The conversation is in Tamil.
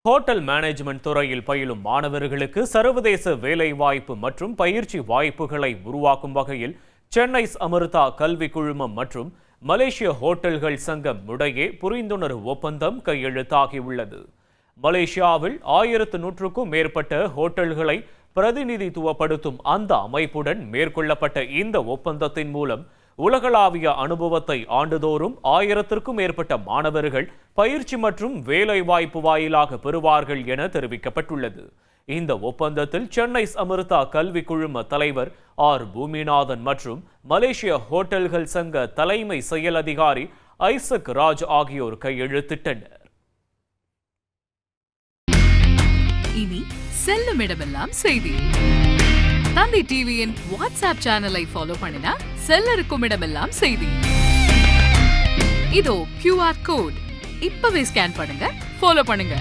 ஹோட்டல் மேனேஜ்மெண்ட் துறையில் பயிலும் மாணவர்களுக்கு சர்வதேச வேலைவாய்ப்பு மற்றும் பயிற்சி வாய்ப்புகளை உருவாக்கும் வகையில் சென்னை அமிர்தா கல்வி குழுமம் மற்றும் மலேசிய ஹோட்டல்கள் சங்கம் இடையே புரிந்துணர்வு ஒப்பந்தம் கையெழுத்தாகியுள்ளது. மலேசியாவில் 1100க்கும் மேற்பட்ட ஹோட்டல்களை பிரதிநிதித்துவப்படுத்தும் அந்த அமைப்புடன் மேற்கொள்ளப்பட்ட இந்த ஒப்பந்தத்தின் மூலம் உலகளாவிய அனுபவத்தை ஆண்டுதோறும் 1000க்கும் மேற்பட்ட மாணவர்கள் பயிற்சி மற்றும் வேலைவாய்ப்பு வாயிலாக பெறுவார்கள் என தெரிவிக்கப்பட்டுள்ளது. இந்த ஒப்பந்தத்தில் சென்னை அமிர்தா கல்வி குழும தலைவர் ஆர் பூமிநாதன் மற்றும் மலேசிய ஹோட்டல்கள் சங்க தலைமை செயல் அதிகாரி ஐசக் ராஜ் ஆகியோர் கையெழுத்திட்டனர். இனி செல்லும் இடமெல்லாம் செய்தி. தந்தி டிவியின் வாட்ஸ்அப் சேனலை ஃபாலோ பண்ணினா செல்ல இருக்கும் இடமெல்லாம் செய்தி. இதோ QR கோட் இப்பவே ஸ்கேன் பண்ணுங்க, ஃபாலோ பண்ணுங்க.